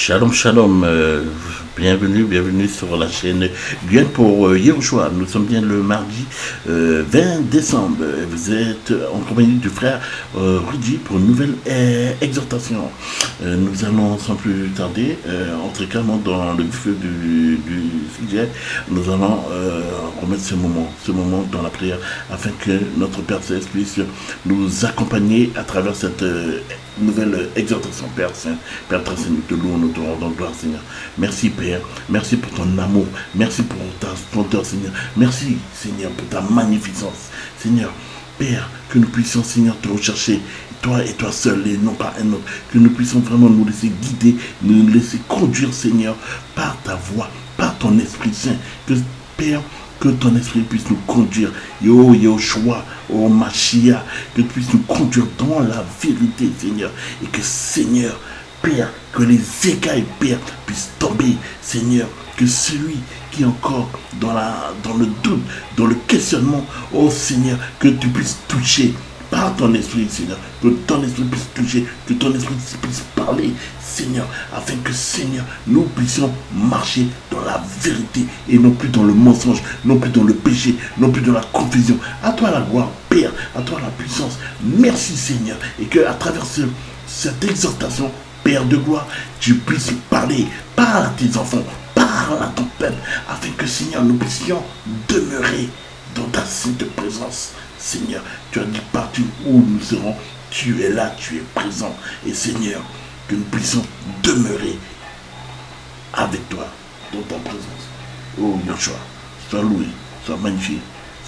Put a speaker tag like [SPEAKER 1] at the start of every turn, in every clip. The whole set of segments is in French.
[SPEAKER 1] Shalom, shalom, bienvenue sur la chaîne Guyane pour Yehoshua. Nous sommes bien le mardi 20 décembre. Vous êtes en compagnie du frère Rudy pour une nouvelle exhortation. Nous allons sans plus tarder entrer clairement dans le vif du sujet. Nous allons remettre ce moment dans la prière afin que notre Père Céleste puisse nous accompagner à travers cette nouvelle exhortation. Père Saint, Père très Saint, nous te louons, nous te rendons gloire, Seigneur. Merci, Père. Merci pour ton amour. Merci pour ta splendeur, Seigneur. Merci, Seigneur, pour ta magnificence. Seigneur, Père, que nous puissions, Seigneur, te rechercher, toi et toi seul, et non pas un autre. Que nous puissions vraiment nous laisser guider, nous laisser conduire, Seigneur, par ta voix, par ton Esprit Saint. Que, Père, que ton esprit puisse nous conduire, Yehoshua, Mashiach, que tu puisses nous conduire dans la vérité, Seigneur. Et que, Seigneur, Père, que les écailles, Père, puissent tomber, Seigneur. Que celui qui est encore dans le doute, dans le questionnement, oh Seigneur, que tu puisses toucher par ton esprit, Seigneur. Que ton esprit puisse toucher, que ton esprit puisse parler, Seigneur, afin que, Seigneur, nous puissions marcher dans la vérité et non plus dans le mensonge, non plus dans le péché, non plus dans la confusion. À toi la gloire, Père, à toi la puissance. Merci, Seigneur, et que à travers cette exhortation, Père de gloire, tu puisses parler, parle à tes enfants, parle à ton peuple, afin que, Seigneur, nous puissions demeurer dans ta sainte présence. Seigneur, tu as dit partout où nous serons, tu es là, tu es présent. Et Seigneur, que nous puissions demeurer avec toi dans ta présence. Oh Yehoshua, sois loué, sois magnifié,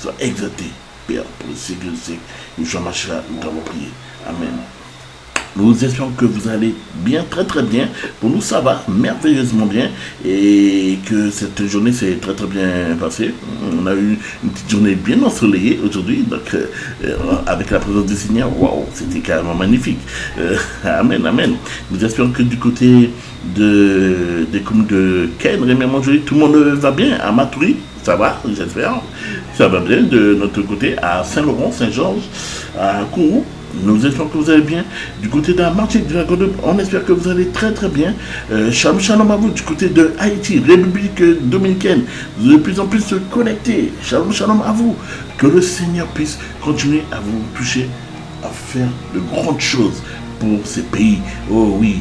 [SPEAKER 1] sois exalté, Père, pour le siècle des siècles. Yehoshua Mashiach, nous t'avons prié. Amen. Nous espérons que vous allez bien, très très bien. Pour nous, ça va merveilleusement bien. Et que cette journée s'est très très bien passée. On a eu une petite journée bien ensoleillée aujourd'hui. Donc, avec la présence du Seigneur, waouh, c'était carrément magnifique. Amen, amen. Nous espérons que du côté des communes de Ken, Rémy-Montjoly, tout le monde va bien. À Matoury, ça va, j'espère. Ça va bien de notre côté. À Saint-Laurent, Saint-Georges, à Kourou. Nous espérons que vous allez bien. Du côté de la Martinique, de la Guadeloupe, on espère que vous allez très très bien. Shalom shalom à vous. Du côté de Haïti, République dominicaine, vous êtes de plus en plus connectés. Shalom shalom à vous. Que le Seigneur puisse continuer à vous toucher, à faire de grandes choses pour ces pays. Oh oui,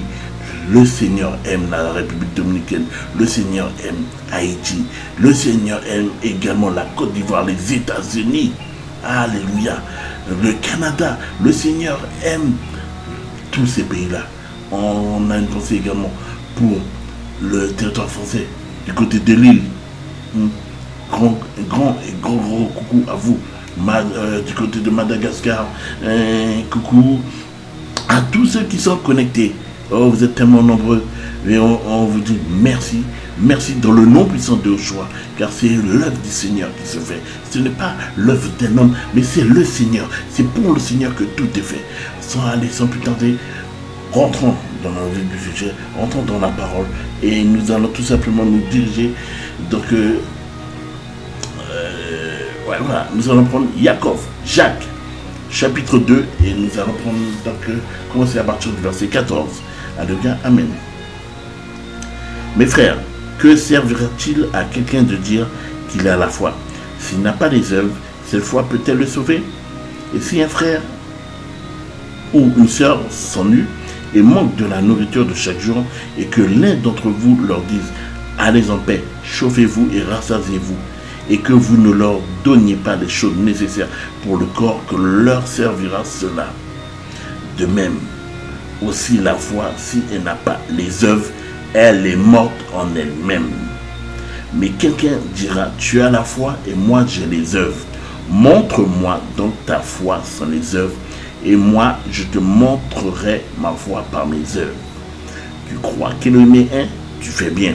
[SPEAKER 1] le Seigneur aime la République dominicaine. Le Seigneur aime Haïti. Le Seigneur aime également la Côte d'Ivoire, les États-Unis. Alléluia. Le Canada, le Seigneur aime tous ces pays-là. On a une pensée également pour le territoire français, du côté de l'île. Grand coucou à vous. Du côté de Madagascar, coucou à tous ceux qui sont connectés. Oh, vous êtes tellement nombreux. Et on vous dit merci. Merci dans le nom puissant de Yehoshua, car c'est l'œuvre du Seigneur qui se fait. Ce n'est pas l'œuvre d'un homme, mais c'est le Seigneur. C'est pour le Seigneur que tout est fait. Sans plus tarder, rentrons dans la vie du sujet, rentrons dans la parole, et nous allons tout simplement nous diriger. Donc, voilà, nous allons prendre Jacques, chapitre 2, et nous allons prendre, donc, commencer à partir du verset 14. Alléluia, amen. Mes frères, que servira-t-il à quelqu'un de dire qu'il a la foi? S'il n'a pas les œuvres, cette foi peut-elle le sauver? Et si un frère ou une sœur s'ennuie et manque de la nourriture de chaque jour, et que l'un d'entre vous leur dise « Allez en paix, chauffez-vous et rassasiez-vous », et que vous ne leur donniez pas les choses nécessaires pour le corps, que leur servira cela. De même, aussi la foi, si elle n'a pas les œuvres, elle est morte en elle-même. Mais quelqu'un dira, tu as la foi et moi j'ai les œuvres. Montre-moi donc ta foi sans les œuvres, et moi je te montrerai ma foi par mes œuvres. Tu crois qu'il en est un? Tu fais bien.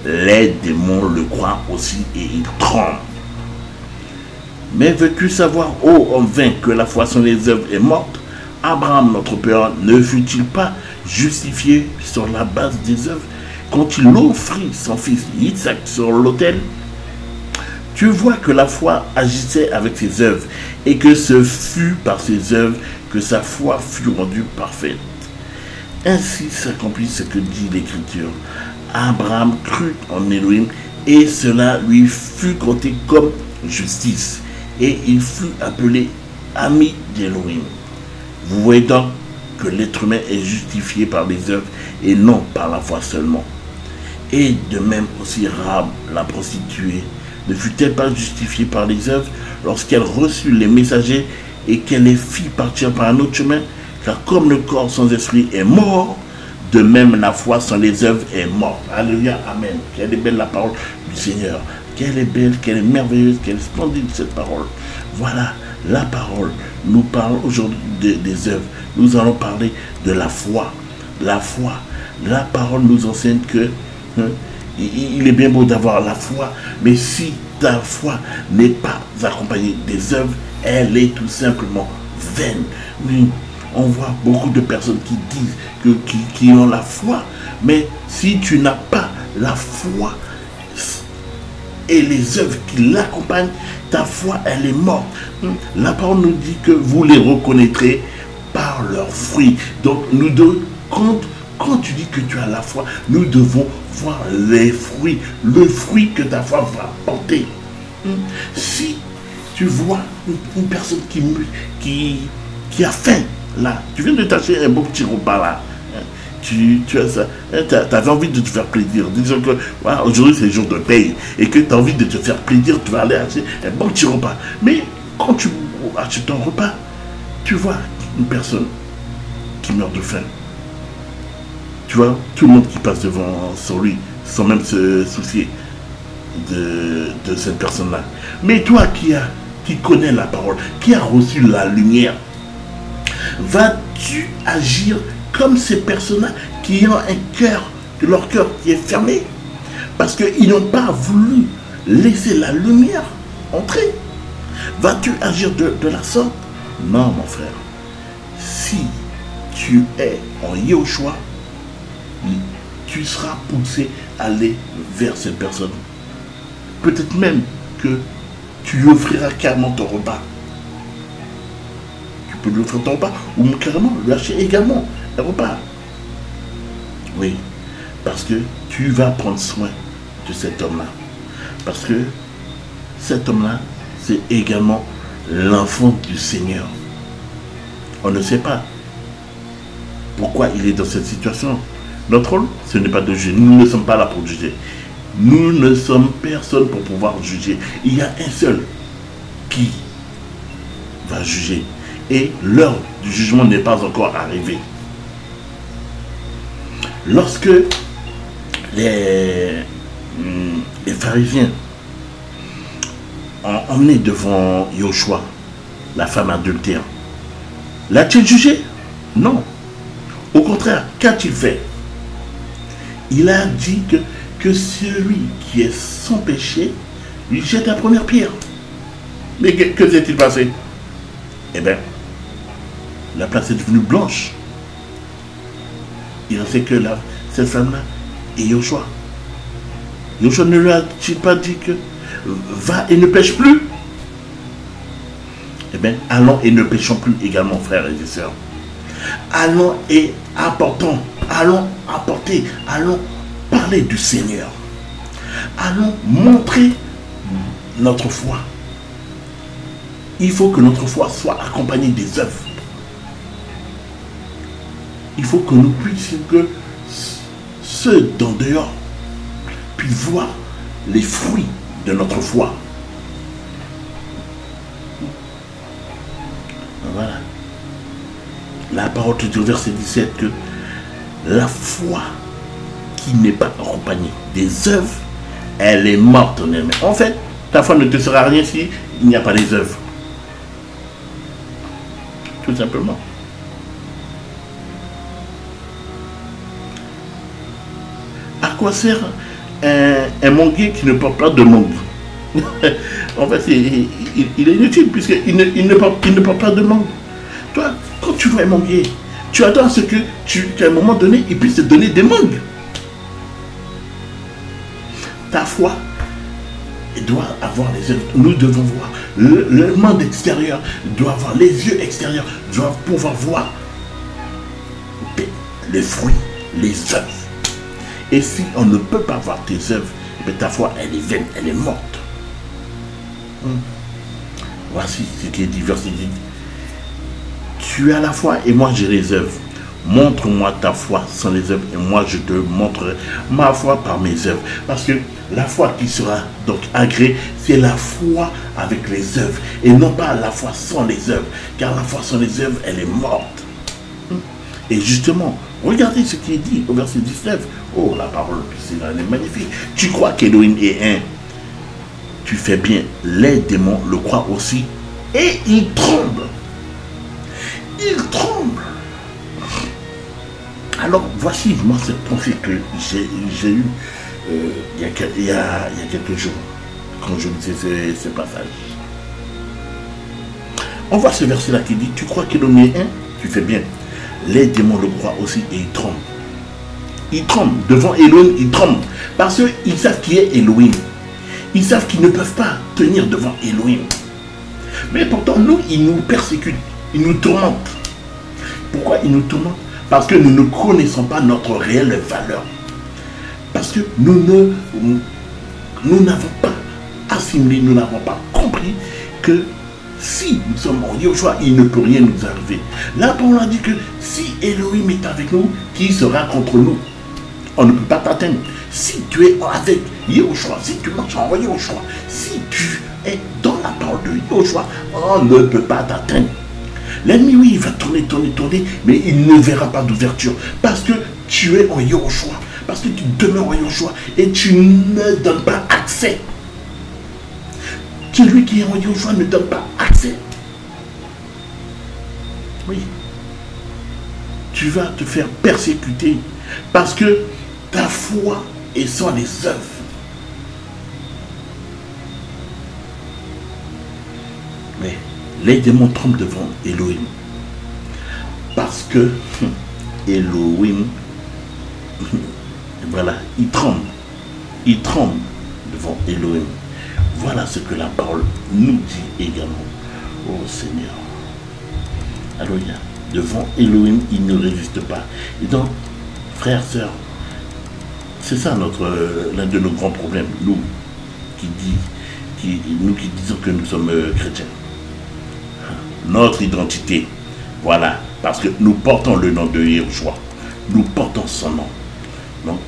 [SPEAKER 1] Les démons le croient aussi et ils tremblent. Mais veux-tu savoir, ô homme vain, que la foi sans les œuvres est morte? Abraham, notre père, ne fut-il pas justifié sur la base des œuvres quand il offrit son fils Isaac sur l'autel? Tu vois que la foi agissait avec ses œuvres, et que ce fut par ses œuvres que sa foi fut rendue parfaite. Ainsi s'accomplit ce que dit l'Écriture. Abraham crut en Elohim et cela lui fut compté comme justice. Et il fut appelé ami d'Elohim. Vous voyez donc que l'être humain est justifié par les œuvres et non par la foi seulement. Et de même aussi Rahab, la prostituée, ne fut-elle pas justifiée par les œuvres lorsqu'elle reçut les messagers et qu'elle les fit partir par un autre chemin? Car comme le corps sans esprit est mort, de même la foi sans les œuvres est morte. Alléluia, amen. Quelle est belle la parole du Seigneur. Quelle est belle, quelle est merveilleuse, quelle est splendide cette parole. Voilà, la parole nous parle aujourd'hui des œuvres. Nous allons parler de la foi. La foi. La parole nous enseigne que il est bien beau d'avoir la foi, mais si ta foi n'est pas accompagnée des œuvres, elle est tout simplement vaine. Oui, on voit beaucoup de personnes qui disent qui ont la foi, mais si tu n'as pas la foi et les œuvres qui l'accompagnent, ta foi, elle est morte. La parole nous dit que vous les reconnaîtrez par leurs fruits. Donc, nous devons, quand tu dis que tu as la foi, nous devons voir les fruits, le fruit que ta foi va porter. Si tu vois une personne qui a faim, là, tu viens de t'acheter un beau petit repas là, tu as ça, tu avais envie de te faire plaisir. Disons que voilà, aujourd'hui c'est le jour de paye et que tu as envie de te faire plaisir, tu vas aller acheter un bon petit repas. Mais quand tu achètes ton repas, tu vois une personne qui meurt de faim. Tu vois, tout le monde qui passe devant sur lui sans même se soucier de cette personne-là. Mais toi qui connais la parole, qui a reçu la lumière, vas-tu agir comme ces personnes-là qui ont un cœur, leur cœur qui est fermé parce qu'ils n'ont pas voulu laisser la lumière entrer? Vas-tu agir de la sorte? Non, mon frère. Si tu es en Yahushua, tu seras poussé à aller vers cette personne. Peut-être même que tu lui offriras carrément ton repas. Tu peux lui offrir ton repas ou carrément lui acheter également un repas. Oui, parce que tu vas prendre soin de cet homme-là. Parce que cet homme-là, c'est également l'enfant du Seigneur. On ne sait pas pourquoi il est dans cette situation. Notre rôle, ce n'est pas de juger. Nous ne sommes pas là pour juger. Nous ne sommes personne pour pouvoir juger. Il y a un seul qui va juger. Et l'heure du jugement n'est pas encore arrivée. Lorsque les pharisiens ont emmené devant Yahushua la femme adultère, l'a-t-il jugé? Non. Au contraire, qu'a-t-il fait? Il a dit que celui qui est sans péché lui jette la première pierre. Mais que s'est-il passé? Eh bien, la place est devenue blanche. Il restait que cette femme-là et Yahushua. Yahushua ne lui a-t-il pas dit que va et ne pêche plus? Eh bien, allons et ne pêchons plus également, frères et sœurs. Allons et apportons, allons apporter, allons parler du Seigneur. Allons montrer notre foi. Il faut que notre foi soit accompagnée des œuvres. Il faut que nous puissions, que ceux d'en dehors puissent voir les fruits de notre foi. Voilà. La parole te dit au verset 17 que la foi qui n'est pas accompagnée des œuvres, elle est morte en elle-même. En fait, ta foi ne te sera rien s'il n'y a pas les œuvres. Tout simplement. À quoi sert un manguier qui ne porte pas de mangue? En fait, il est inutile puisqu'il ne porte pas de mangue. Toi, quand tu vois un manguier, tu attends à ce qu'à un moment donné, il puisse te donner des mangues. Ta foi doit avoir les œuvres. Nous devons voir. Le monde extérieur doit avoir les yeux extérieurs, doivent pouvoir voir les fruits, les œuvres. Et si on ne peut pas voir tes œuvres, mais ta foi, elle est vaine, elle est morte. Voici ce qui est dit, verset 10. Tu as la foi et moi j'ai les œuvres. Montre-moi ta foi sans les œuvres et moi je te montrerai ma foi par mes œuvres. Parce que la foi qui sera donc agréée, c'est la foi avec les œuvres et non pas la foi sans les œuvres. Car la foi sans les œuvres, elle est morte. Et justement, regardez ce qui est dit au verset 19. Oh, la parole, elle est magnifique. Tu crois qu'Élohim est un. Tu fais bien. Les démons le croient aussi. Et ils tremblent. Ils tremblent. Alors, voici, moi, cette pensée que j'ai eue il y a quelques jours, quand je lisais ce passage. On voit ce verset-là qui dit, tu crois qu'Élohim est un, tu fais bien. Les démons le croient aussi et ils tremblent. Ils tremblent. Devant Elohim, ils tremblent. Parce qu'ils savent qui est Elohim. Ils savent qu'ils ne peuvent pas tenir devant Elohim. Mais pourtant, nous, ils nous persécutent. Ils nous tourmentent. Pourquoi ils nous tourmentent? Parce que nous ne connaissons pas notre réelle valeur. Parce que nous n'avons pas assimilé, nous n'avons pas compris que si nous sommes en Yahushua, il ne peut rien nous arriver. Là, on a dit que si Elohim est avec nous, qui sera contre nous? On ne peut pas t'atteindre. Si tu es avec Yahushua, si tu marches en Yahushua, si tu es dans la parole de Yahushua, on ne peut pas t'atteindre. L'ennemi, oui, il va tourner, mais il ne verra pas d'ouverture. Parce que tu es en Yahushua. Parce que tu demeures en Yahushua et tu ne donnes pas accès. Celui qui est en Yahushua ne donne pas accès. Oui. Tu vas te faire persécuter parce que ta foi est sans les œuvres. Mais les démons tremblent devant Elohim. Parce que Elohim, voilà, il tremble. Il tremble devant Elohim. Voilà ce que la parole nous dit également. Oh Seigneur. Alléluia. Devant Elohim, il ne résiste pas. Et donc, frères, sœurs, c'est ça l'un de nos grands problèmes. Nous qui disons que nous sommes chrétiens. Notre identité. Voilà. Parce que nous portons le nom de Yahushua. Nous portons son nom. Donc,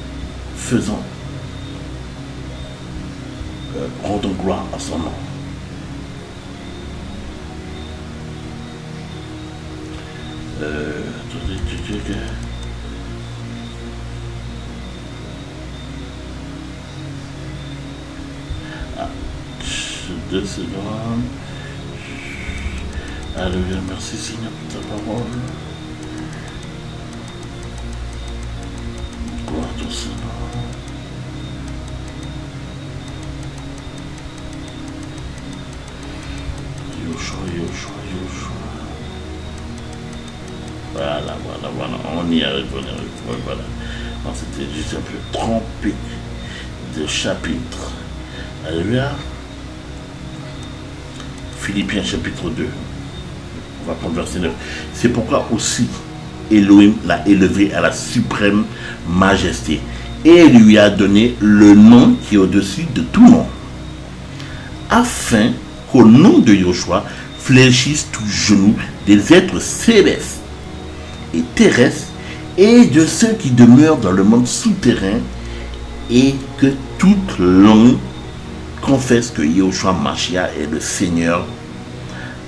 [SPEAKER 1] faisons. Rendons gloire à son nom. Deux secondes. Alléluia, merci Seigneur pour ta parole. Gloire à ton Seigneur. Yahushua. Voilà. On y arrive, voilà. C'était juste un peu trompé de chapitre. Alléluia. Philippiens chapitre 2. On va prendre verset 9. C'est pourquoi aussi Elohim l'a élevé à la suprême majesté et lui a donné le nom qui est au-dessus de tout nom, afin qu'au nom de Yahushua fléchisse tout genou des êtres célestes et terrestres et de ceux qui demeurent dans le monde souterrain, et que toute langue confesse que Yahushua Mashiach est le Seigneur,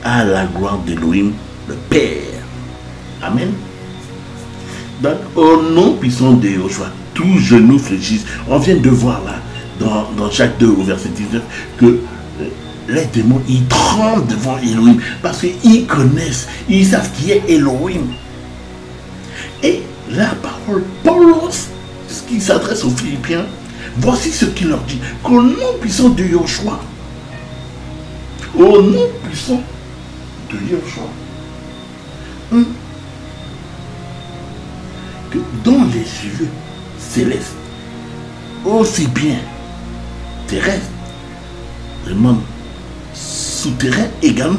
[SPEAKER 1] à la gloire d'Elohim, le Père. Amen. Donc, au nom puissant de Yahushua, tout genou fléchisse. On vient de voir là, dans Jacques 2 au verset 19, que les démons, ils tremblent devant Elohim, parce qu'ils connaissent, ils savent qui est Elohim. Et la parole, Paul, ce qui s'adresse aux Philippiens, voici ce qu'il leur dit, qu'au nom puissant de Yahushua, au nom puissant de Yahushua, que dans les lieux célestes, aussi bien terrestres, le monde souterrain également,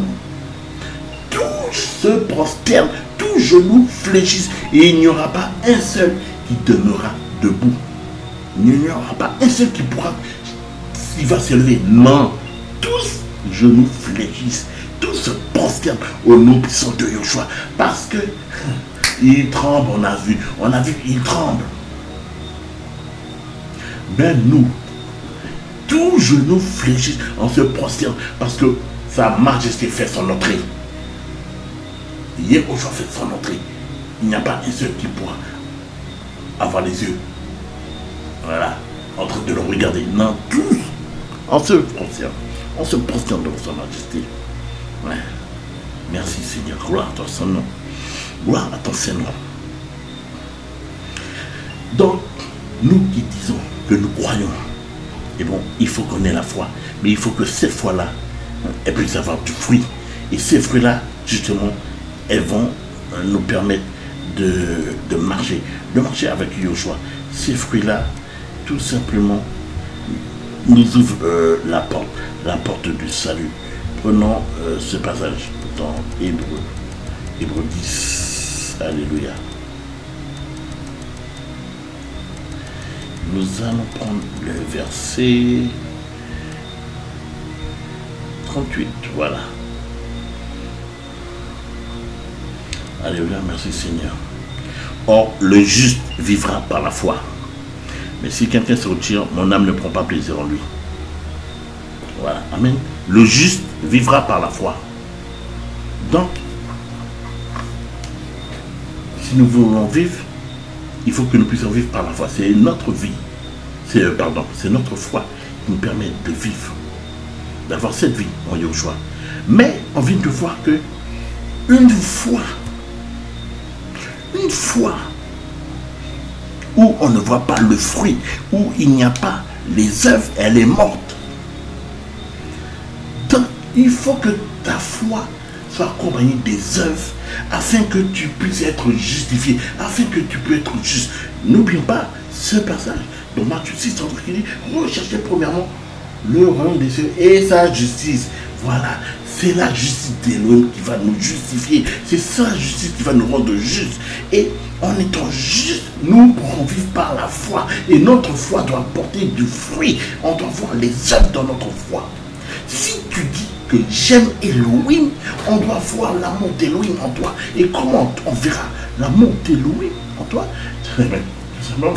[SPEAKER 1] tous se prosternent, tous tout genou fléchisse et il n'y aura pas un seul qui demeurera debout. Il n'y aura pas un seul qui pourra, il va s'élever. Non, tous genoux fléchissent, tous se prosternent au nom puissant de Yoshua. Parce que il tremble, on a vu, il tremble. Ben nous, tous genoux fléchissent, on se prosterne parce que sa majesté fait son entrée. Yehoshua fait son entrée. Il n'y a pas un seul qui pourra avoir les yeux, voilà, en train de le regarder. Non, tous, on se prosterne devant sa majesté. Ouais. Merci Seigneur, gloire à ton Saint-Nom. Gloire à ton Saint-Nom. Donc, nous qui disons que nous croyons, et bon, il faut qu'on ait la foi, mais il faut que cette foi-là, elle puisse avoir du fruit. Et ces fruits-là, justement, elles vont nous permettre de marcher avec Yoshua. Ces fruits-là, tout simplement, nous ouvrent la porte du salut. Prenons ce passage dans Hébreux 10. Alléluia. Nous allons prendre le verset 38. Voilà. Alléluia, merci Seigneur. Or, le juste vivra par la foi. Mais si quelqu'un se retire, mon âme ne prend pas plaisir en lui. Voilà, amen. Le juste vivra par la foi. Donc, si nous voulons vivre, il faut que nous puissions vivre par la foi. C'est notre vie. C'est notre foi qui nous permet de vivre, d'avoir cette vie en Yoshua. Mais on vient de voir que une fois où on ne voit pas le fruit, où il n'y a pas les œuvres, elle est morte. Donc, il faut que ta foi soit accompagnée des œuvres afin que tu puisses être justifié, afin que tu puisses être juste. N'oublions pas ce passage dans Matthieu 6, qui dit recherchez premièrement le royaume des cieux et sa justice. Voilà, c'est la justice d'Élohim qui va nous justifier. C'est sa justice qui va nous rendre justes. Et en étant juste, nous pourrons vivre par la foi. Et notre foi doit porter du fruit. On doit voir les œuvres dans notre foi. Si tu dis que j'aime Elohim, on doit voir l'amour d'Elohim en toi. Et comment on verra l'amour d'Elohim en toi? Tout simplement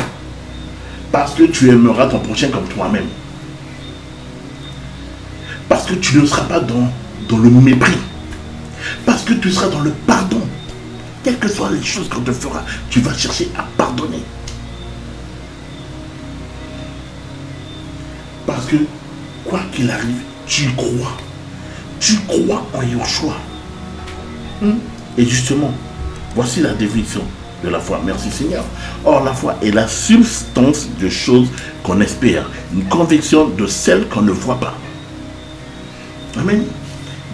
[SPEAKER 1] parce que tu aimeras ton prochain comme toi-même. Parce que tu ne seras pas dans le mépris. Parce que tu seras dans le pardon. Quelles que soient les choses qu'on te fera, tu vas chercher à pardonner. Parce que, quoi qu'il arrive, tu crois. Tu crois en Yoshua. Et justement, voici la définition de la foi. Merci Seigneur. Or, la foi est la substance de choses qu'on espère. Une conviction de celles qu'on ne voit pas. Amen.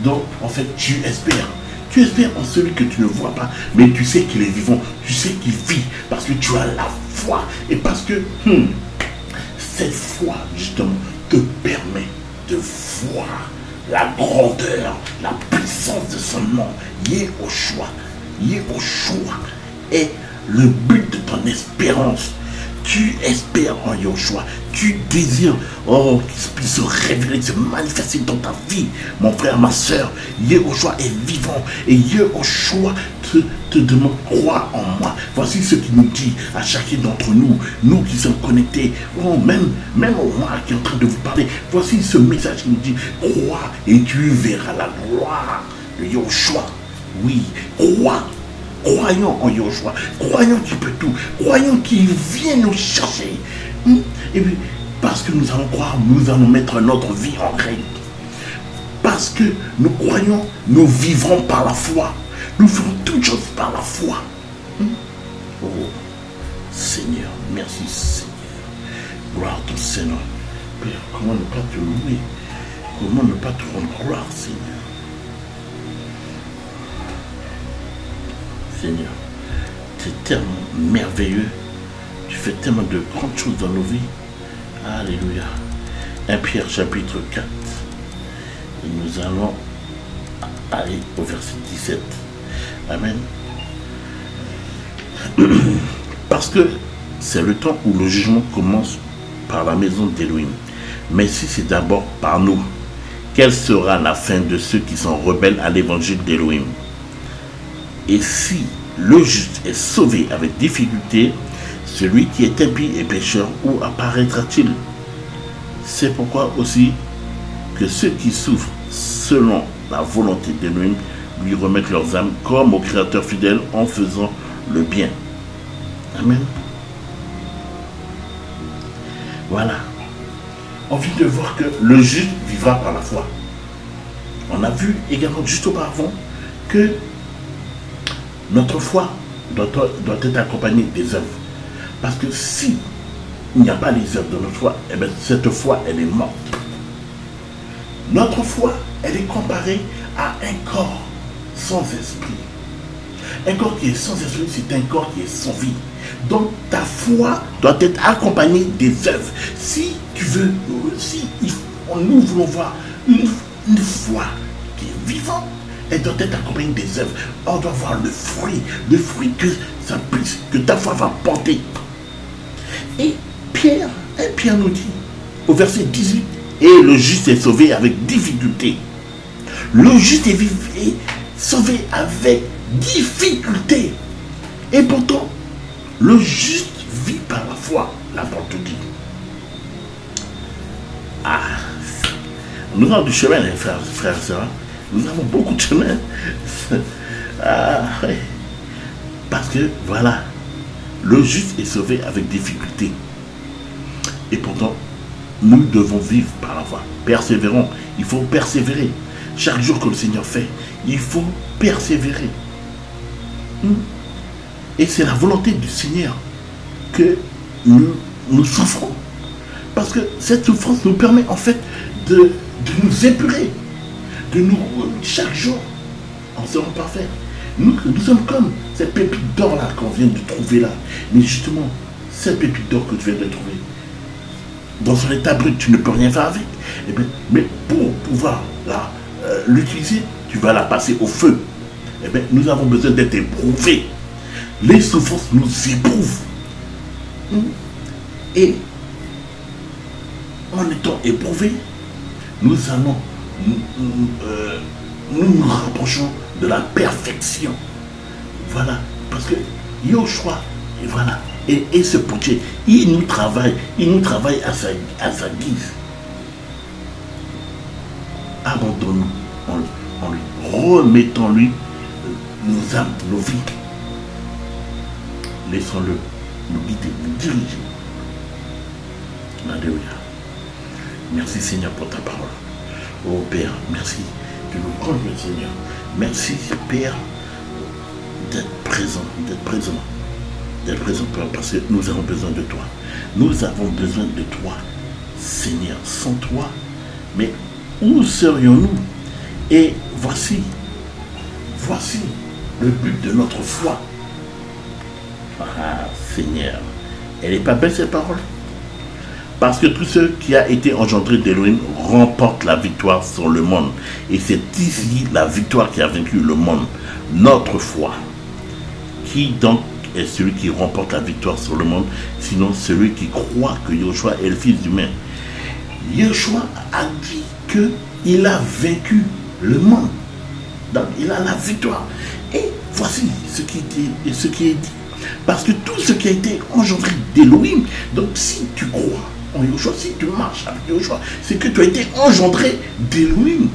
[SPEAKER 1] Donc, en fait, tu espères. Tu espères en celui que tu ne vois pas, mais tu sais qu'il est vivant. Tu sais qu'il vit parce que tu as la foi. Et parce que cette foi, justement, te permet de voir la grandeur, la puissance de son nom. Yehoshua. Yehoshua est le but de ton espérance. Tu espères en Yoshua. Tu désires qu'il puisse se révéler, se manifester dans ta vie. Mon frère, ma soeur, Yehoshua est vivant. Et Yehoshua te demande, crois en moi. Voici ce qu'il nous dit à chacun d'entre nous. Nous qui sommes connectés. Même moi qui est en train de vous parler. Voici ce message qui nous dit, crois et tu verras la gloire de Yehoshua. Oui, crois. Croyons en Yoshua, croyons qu'il peut tout, croyons qu'il vient nous chercher. Et puis, parce que nous allons croire, nous allons mettre notre vie en règle. Parce que nous croyons, nous vivrons par la foi. Nous ferons toutes choses par la foi. Oh, Seigneur, merci Seigneur. Gloire à ton Seigneur. Père, comment ne pas te louer? Comment ne pas te rendre gloire, Seigneur? Seigneur, tu es tellement merveilleux, tu fais tellement de grandes choses dans nos vies. Alléluia. 1 Pierre chapitre 4. Et nous allons aller au verset 17. Amen. Parce que c'est le temps où le jugement commence par la maison d'Élohim. Mais si c'est d'abord par nous, quelle sera la fin de ceux qui sont rebelles à l'évangile d'Élohim? Et si le juste est sauvé avec difficulté, celui qui est impie et pécheur, où apparaîtra-t-il? C'est pourquoi aussi que ceux qui souffrent selon la volonté d'Élohim lui remettent leurs âmes comme au Créateur fidèle en faisant le bien. Amen. Voilà. On vient de voir que le juste vivra par la foi. On a vu également juste auparavant que notre foi doit être accompagnée des œuvres. Parce que si il n'y a pas les œuvres de notre foi, eh bien, cette foi, elle est morte. Notre foi, elle est comparée à un corps sans esprit. Un corps qui est sans esprit, c'est un corps qui est sans vie. Donc ta foi doit être accompagnée des œuvres. Si tu veux, si nous voulons voir une foi qui est vivante, elle doit être accompagnée des œuvres. On doit voir le fruit que ça puisse, que ta foi va porter. Et Pierre nous dit au verset 18, et le juste est sauvé avec difficulté. Le juste est sauvé avec difficulté. Et pourtant, le juste vit par la foi, l'apôtre dit. Ah, nous avons du chemin, les frères et sœurs. Nous avons beaucoup de chemin. Ah, ouais. Parce que, voilà, le juste est sauvé avec difficulté. Et pourtant, nous devons vivre par la foi. Persévérons. Il faut persévérer. Chaque jour que le Seigneur fait, il faut persévérer. Et c'est la volonté du Seigneur que nous souffrons. Parce que cette souffrance nous permet en fait de nous épurer. De nous, chaque jour, en seront parfaits. Nous sommes comme cette pépite d'or là qu'on vient de trouver là. Mais justement, cette pépite d'or que tu viens de trouver, dans son état brut, tu ne peux rien faire avec. Eh bien, mais pour pouvoir l'utiliser, tu vas la passer au feu. Eh bien, nous avons besoin d'être éprouvés. Les souffrances nous éprouvent. Et en étant éprouvés, nous allons nous rapprochons de la perfection. Voilà. Parce que Yoshua, et voilà, et ce potier, il nous travaille à sa guise. Abandonnons en lui, remettons-lui nos âmes, nos vies. Laissons-le nous guider, nous diriger. Alléluia. Merci Seigneur pour ta parole. Oh Père, merci de nous prendre, Seigneur. Merci Père d'être présent, Père, parce que nous avons besoin de toi. Nous avons besoin de toi, Seigneur. Sans toi, mais où serions-nous? Et voici le but de notre foi. Ah Seigneur, elle n'est pas belle cette parole? Parce que tout ce qui a été engendré d'Élohim remporte la victoire sur le monde. Et c'est ici la victoire qui a vaincu le monde. Notre foi. Qui donc est celui qui remporte la victoire sur le monde, sinon celui qui croit que Yoshua est le Fils humain? Yoshua a dit qu'il a vaincu le monde. Donc il a la victoire. Et voici ce qui est dit. Parce que tout ce qui a été engendré d'Élohim, donc si tu crois en Yoshua, si tu marches avec Yoshua, c'est que tu as été engendré d'Élohim.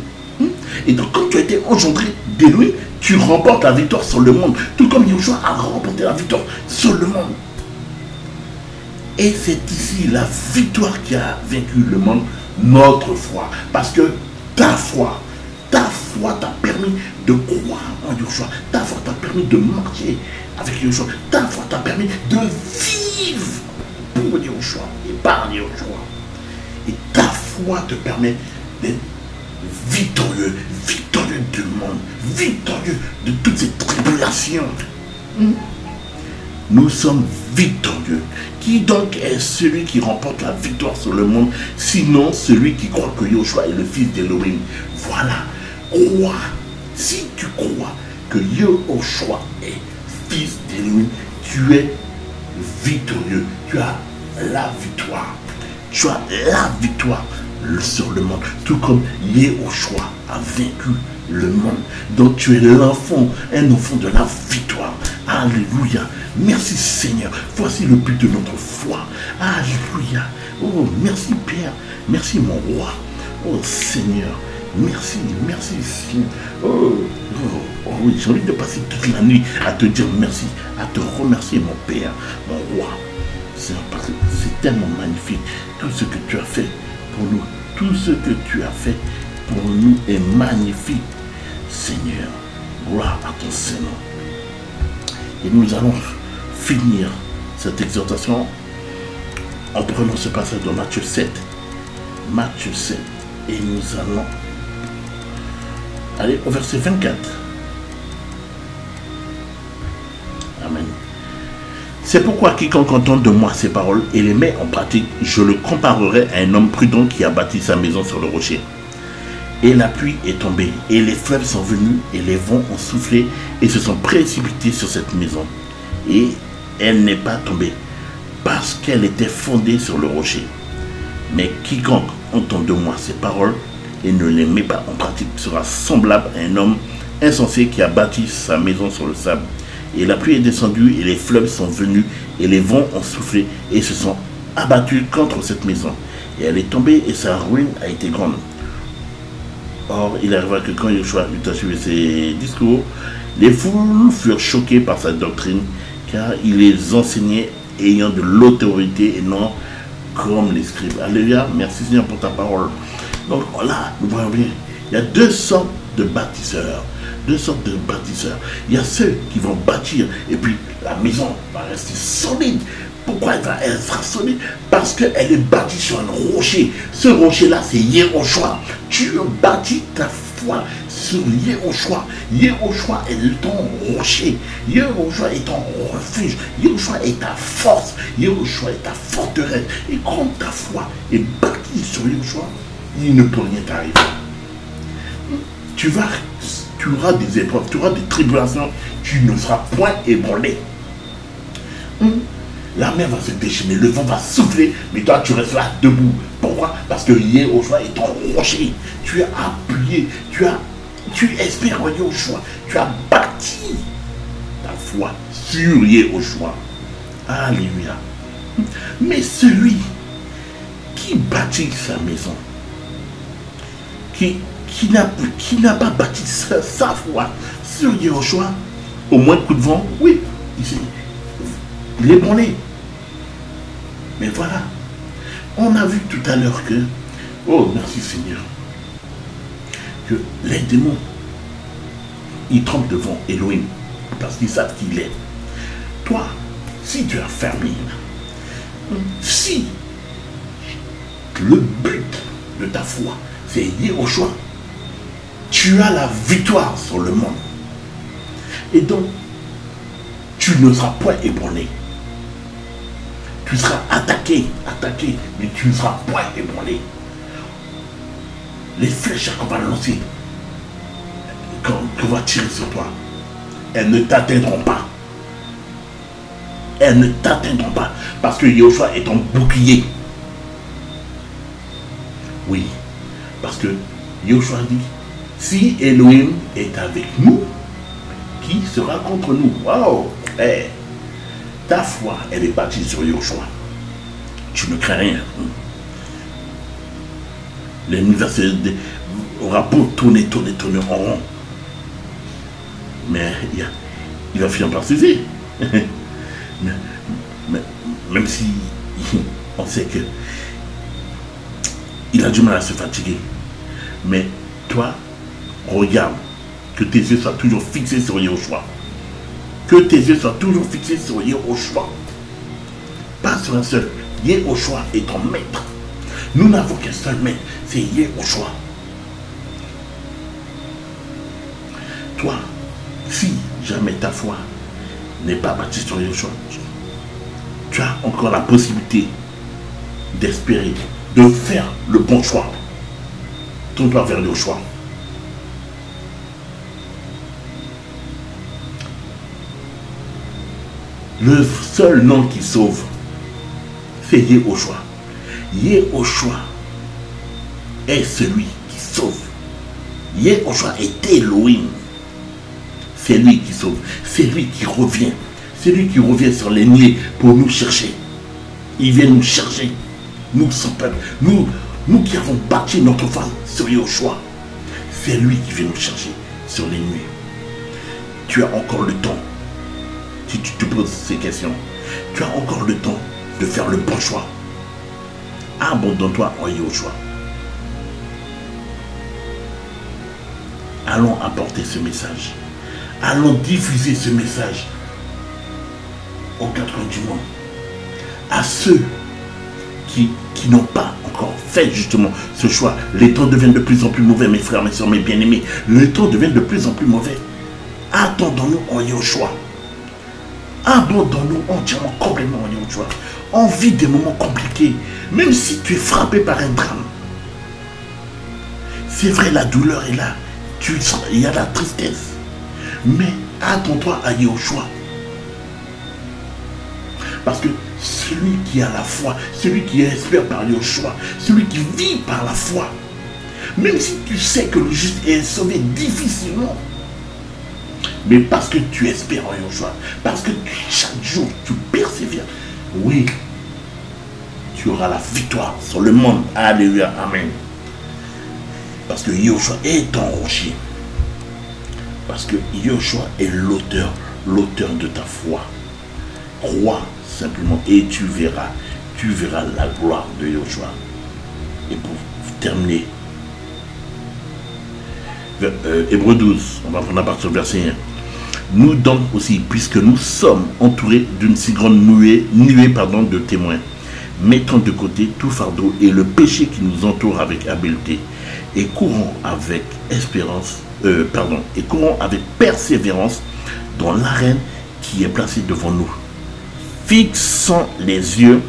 [SPEAKER 1] Et donc quand tu as été engendré d'Élohim, tu remportes la victoire sur le monde. Tout comme Yoshua a remporté la victoire sur le monde. Et c'est ici la victoire qui a vaincu le monde, notre foi. Parce que ta foi t'a permis de croire en Yoshua. Ta foi t'a permis de marcher avec Yoshua. Ta foi t'a permis de vivre pour Yoshua et par Yoshua. Et ta foi te permet d'être victorieux du monde, victorieux de toutes ces tribulations. Nous sommes victorieux. Qui donc est celui qui remporte la victoire sur le monde, sinon celui qui croit que Yoshua est le Fils d'Élohim? Voilà. Crois. Si tu crois que Yoshua est Fils d'Élohim, tu es victorieux. Tu as la victoire. Tu as la victoire sur le monde. Tout comme Yehoshua a vaincu le monde. Donc tu es l'enfant, un enfant de la victoire. Alléluia. Merci Seigneur. Voici le but de notre foi. Alléluia. Oh, merci Père. Merci mon roi. Oh Seigneur. Merci, merci Seigneur. Oui, j'ai envie de passer toute la nuit à te dire merci, à te remercier mon Père, mon roi. C'est tellement magnifique. Tout ce que tu as fait pour nous, tout ce que tu as fait pour nous est magnifique. Seigneur, gloire à ton Seigneur. Et nous allons finir cette exhortation en prenant ce passage de Matthieu 7. Matthieu 7. Et nous allons aller au verset 24. Amen. C'est pourquoi quiconque entend de moi ces paroles et les met en pratique, je le comparerai à un homme prudent qui a bâti sa maison sur le rocher. Et la pluie est tombée, et les fleuves sont venus, et les vents ont soufflé, et se sont précipités sur cette maison. Et elle n'est pas tombée, parce qu'elle était fondée sur le rocher. Mais quiconque entend de moi ces paroles, et ne les met pas en pratique, sera semblable à un homme insensé qui a bâti sa maison sur le sable. Et la pluie est descendue, et les fleuves sont venus, et les vents ont soufflé, et se sont abattus contre cette maison. Et elle est tombée, et sa ruine a été grande. Or, il arriva que quand Yehoshua eut achevé ses discours, les foules furent choquées par sa doctrine, car il les enseignait ayant de l'autorité et non comme les scribes. Alléluia, merci Seigneur pour ta parole. Donc là, nous voyons bien, il y a deux sortes de bâtisseurs. Deux sortes de bâtisseurs. Il y a ceux qui vont bâtir et puis la maison va rester solide. Pourquoi elle sera solide? Parce qu'elle est bâtie sur un rocher. Ce rocher-là, c'est Yehoshua. Tu bâtis ta foi sur Yehoshua. Yehoshua est ton rocher. Yehoshua est ton refuge. Yehoshua est ta force. Yehoshua est ta forteresse. Et quand ta foi est bâtie sur Yehoshua, il ne peut rien t'arriver. Tu auras des épreuves, tu auras des tribulations, tu ne seras point ébranlé. La mer va se déchaîner, le vent va souffler, mais toi tu restes là debout. Pourquoi? Parce que Yehoshua est ton rocher. Tu es appuyé, tu espères en Yehoshua. Tu as bâti ta foi sur Yehoshua. Alléluia. Mais celui qui bâtit sa maison, qui n'a pas bâti sa foi sur Yehoshua, au moins de coup de vent, oui, il est ébranlé. Mais voilà, on a vu tout à l'heure que, oh merci Seigneur, que les démons, ils tremblent devant Elohim, parce qu'ils savent qui il est. Toi, si tu as fermé, si le but de ta foi, c'est Yehoshua, tu as la victoire sur le monde. Et donc, tu ne seras point ébranlé. Tu seras attaqué, mais tu ne seras point ébranlé. Les flèches qu'on va lancer, qu'on va tirer sur toi, elles ne t'atteindront pas. Elles ne t'atteindront pas. Parce que Yehoshua est ton bouclier. Oui. Parce que Yehoshua dit, si Elohim est avec nous, qui sera contre nous? Waouh! Hey. Ta foi, elle est bâtie sur Yehoshua. Tu ne crains rien. L'univers aura beau tourner en rond. Mais il va finir par cesser. Même si on sait que il a du mal à se fatiguer. Mais toi, regarde, que tes yeux soient toujours fixés sur Yehoshua. Que tes yeux soient toujours fixés sur Yehoshua. Pas sur un seul. Yehoshua est ton maître. Nous n'avons qu'un seul maître, c'est Yehoshua. Toi, si jamais ta foi n'est pas bâtie sur Yehoshua, tu as encore la possibilité d'espérer, de faire le bon choix. Tourne-toi vers Yehoshua. Le seul nom qui sauve, c'est Yehoshua. Yehoshua est celui qui sauve. Yehoshua est Elohim. C'est lui qui sauve. C'est lui qui revient. C'est lui qui revient sur les nuées pour nous chercher. Il vient nous chercher. Nous, son peuple. Nous qui avons bâti notre foi sur Yehoshua. C'est lui qui vient nous chercher sur les nuées. Tu as encore le temps. Si tu te poses ces questions, tu as encore le temps de faire le bon choix. Abandonne-toi en Yehoshua. Allons apporter ce message. Allons diffuser ce message aux quatre coins du monde. À ceux qui n'ont pas encore fait justement ce choix. Les temps deviennent de plus en plus mauvais, mes frères, mes soeurs, mes bien-aimés. Les temps deviennent de plus en plus mauvais. Attendons-nous en Yehoshua. Abandonnons-nous entièrement, complètement en Yehoshua. On vit des moments compliqués, même si tu es frappé par un drame. C'est vrai, la douleur est là. Il y a la tristesse. Mais attends-toi à Yehoshua. Parce que celui qui a la foi, celui qui espère par Yehoshua, celui qui vit par la foi, même si tu sais que le juste est sauvé difficilement, mais parce que tu espères en Yehoshua, parce que chaque jour tu persévères, oui, tu auras la victoire sur le monde. Alléluia, amen. Parce que Yehoshua est ton rocher. Parce que Yehoshua est l'auteur de ta foi. Crois simplement et tu verras la gloire de Yehoshua. Et pour terminer, Hébreux 12, on va prendre à partir du verset 1. Nous donc aussi, puisque nous sommes entourés d'une si grande nuée de témoins, mettons de côté tout fardeau et le péché qui nous entoure avec habileté, et courons avec persévérance dans l'arène qui est placée devant nous. Fixons les yeux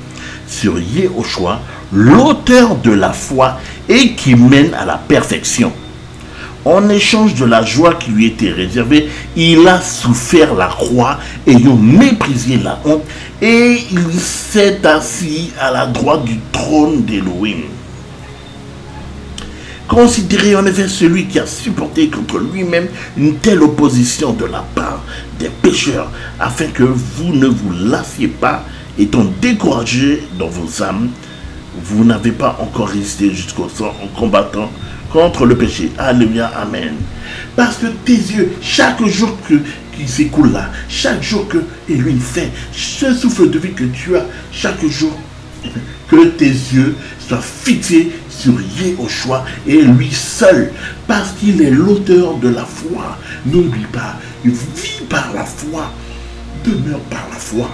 [SPEAKER 1] sur Yehoshua, l'auteur de la foi et qui mène à la perfection. En échange de la joie qui lui était réservée, il a souffert la croix, ayant méprisé la honte, et il s'est assis à la droite du trône d'Élohim. Considérez en effet celui qui a supporté contre lui-même une telle opposition de la part des pécheurs, afin que vous ne vous lassiez pas, étant découragés dans vos âmes. Vous n'avez pas encore résisté jusqu'au sang en combattant contre le péché. Alléluia, amen. Parce que tes yeux, chaque jour qui s'écoule là, chaque jour que Elohim fait, ce souffle de vie que tu as chaque jour, que tes yeux soient fixés sur Yehoshua et lui seul, parce qu'il est l'auteur de la foi. N'oublie pas, vis par la foi, demeure par la foi,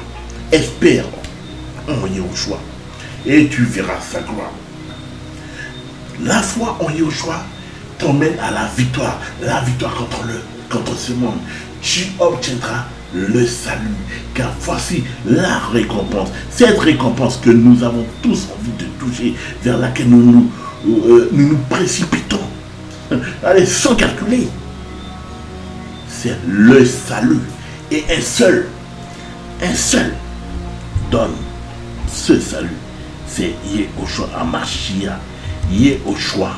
[SPEAKER 1] espère en Yehoshua et tu verras sa gloire. La foi en Yehoshua t'emmène à la victoire contre ce monde. Tu obtiendras le salut, car voici la récompense, cette récompense que nous avons tous envie de toucher, vers laquelle nous nous précipitons. Allez, sans calculer, c'est le salut, et un seul donne ce salut, c'est Yehoshua HaMashiach. Yehoshua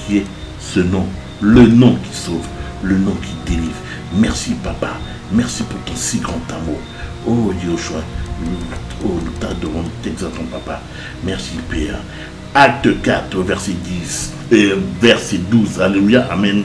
[SPEAKER 1] qui est ce nom, le nom qui sauve, le nom qui délivre. Merci papa, merci pour ton si grand amour. Oh Yehoshua, nous t'adorons, nous t'exaltons papa. Merci Père. Acte 4, verset 12, alléluia, amen.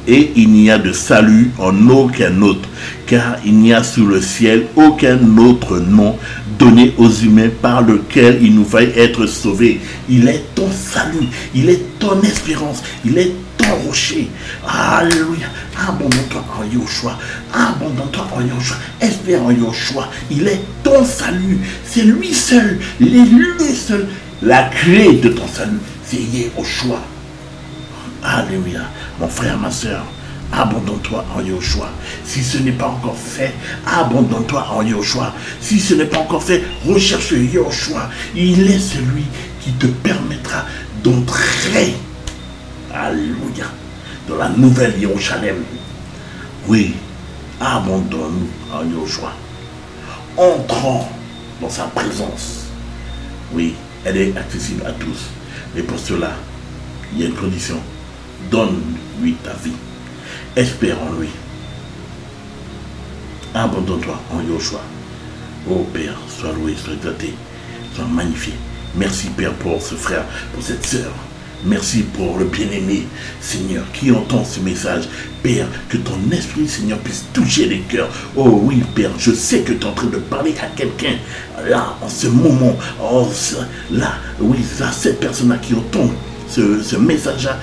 [SPEAKER 1] Et il n'y a de salut en aucun autre, car il n'y a sous le ciel aucun autre nom donné aux humains par lequel il nous faille être sauvés. Il est ton salut, il est ton espérance, il est ton rocher. Alléluia. Abandonne-toi en Yehoshua, abandonne-toi en Yehoshua, espère en Yehoshua. Il est ton salut, c'est lui seul, il est lui seul. La clé de ton salut, c'est Yehoshua. Alléluia. Mon frère, ma soeur, abandonne-toi en Yehoshua. Si ce n'est pas encore fait, abandonne-toi en Yehoshua. Si ce n'est pas encore fait, recherche Yehoshua. Il est celui qui te permettra d'entrer, alléluia, dans la nouvelle Jérusalem. Oui, Abandonne-nous en Yoshua. Entrons dans sa présence. Oui, elle est accessible à tous. Mais pour cela, il y a une condition. Donne-lui ta vie. Espère en lui. Abandonne-toi en Yoshua. Oh Père, sois loué, sois exalté, sois magnifié. Merci Père pour ce frère, pour cette sœur. Merci pour le bien-aimé, Seigneur, qui entend ce message. Père, que ton esprit, Seigneur, puisse toucher les cœurs. Oh oui, Père, je sais que tu es en train de parler à quelqu'un, là, en ce moment. Oh, là, oui, là, cette personne-là qui entend ce message-là,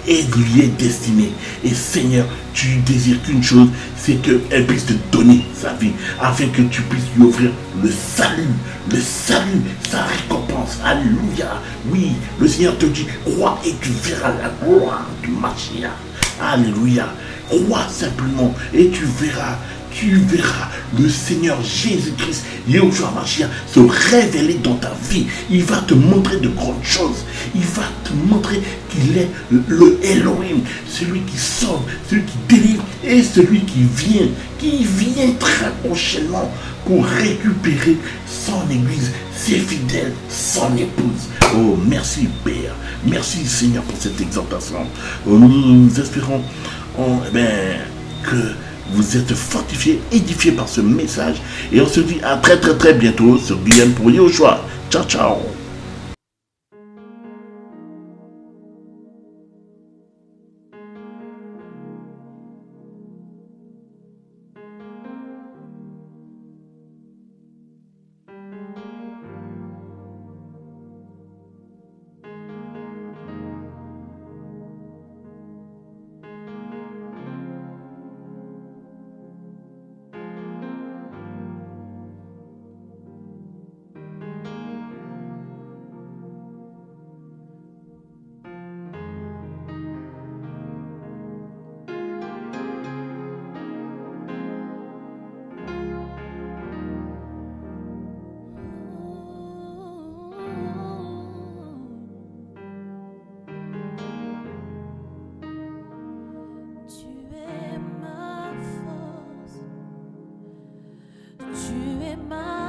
[SPEAKER 1] et lui est destiné. Et Seigneur, tu désires qu'une chose, c'est qu'elle puisse te donner sa vie, afin que tu puisses lui offrir le salut, sa récompense. Alléluia. Oui, le Seigneur te dit, crois et tu verras la gloire du Mashiach. Alléluia. Crois simplement et tu verras le Seigneur Jésus-Christ, Yeshua Mashiach, se révéler dans ta vie. Il va te montrer de grandes choses. Il va te montrer qu'il est le Elohim, celui qui sauve, celui qui délivre et celui qui vient très prochainement pour récupérer son église, ses fidèles, son épouse. Oh, merci Père. Merci Seigneur pour cette exhortation. Nous espérons que vous êtes fortifiés, édifiés par ce message. Et on se dit à très bientôt sur Guyane pour Yoshua. Ciao, ciao.
[SPEAKER 2] Tu es ma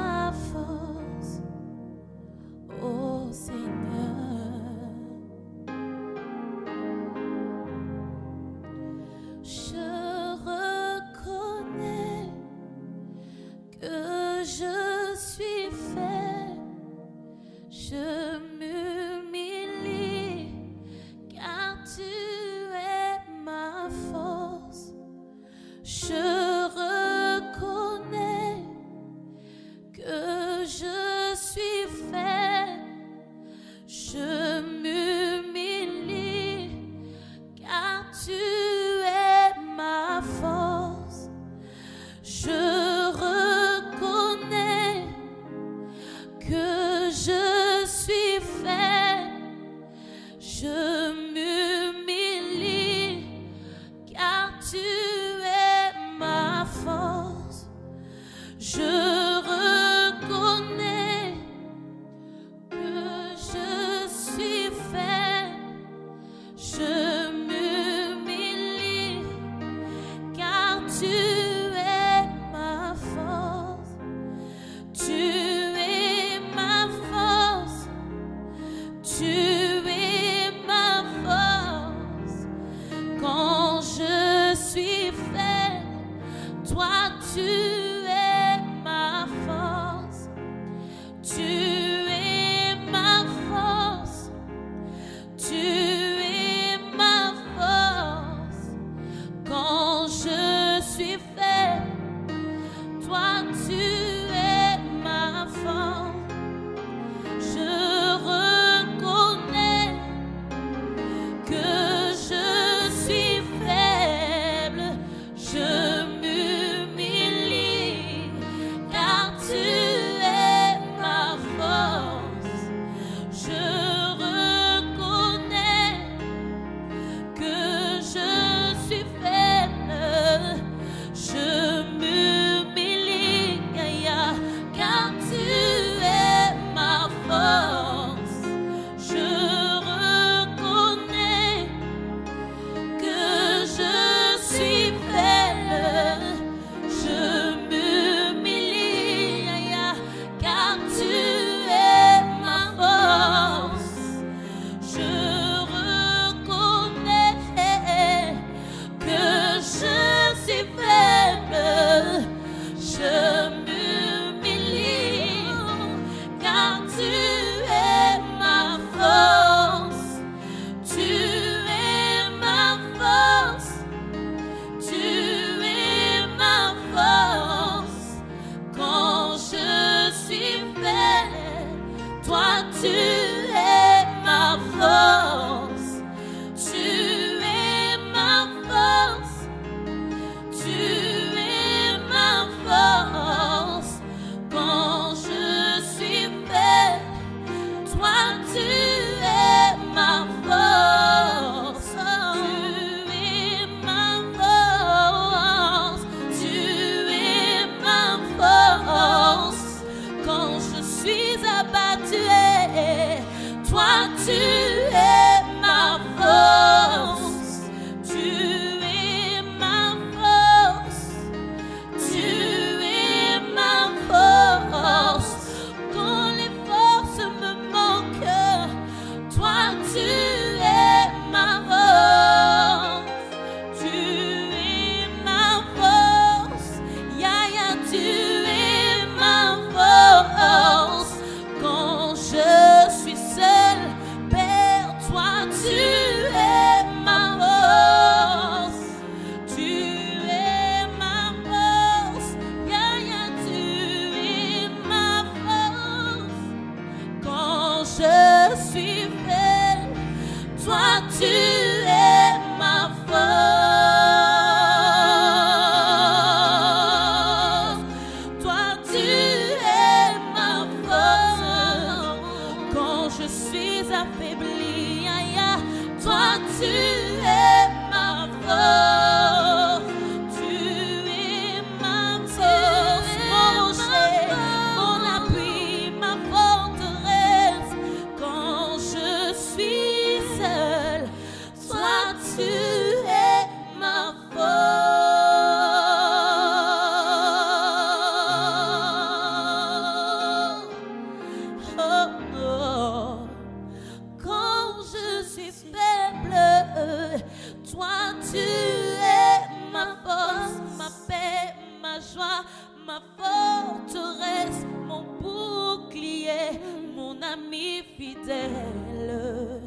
[SPEAKER 2] suis faible, toi tu es ma force, ma paix, ma joie, ma forteresse, mon bouclier, mon ami fidèle.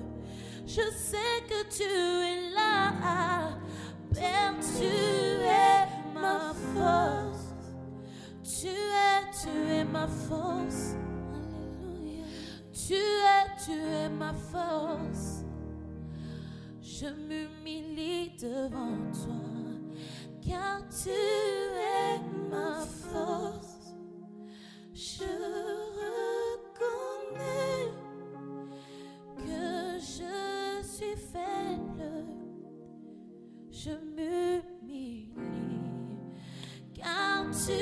[SPEAKER 2] Je sais que tu es là, Père, tu es ma force. Tu es ma force. Alléluia. Tu es ma force. Je m'humilie devant toi, car tu es ma force. Je reconnais que je suis faible. Je m'humilie, car tu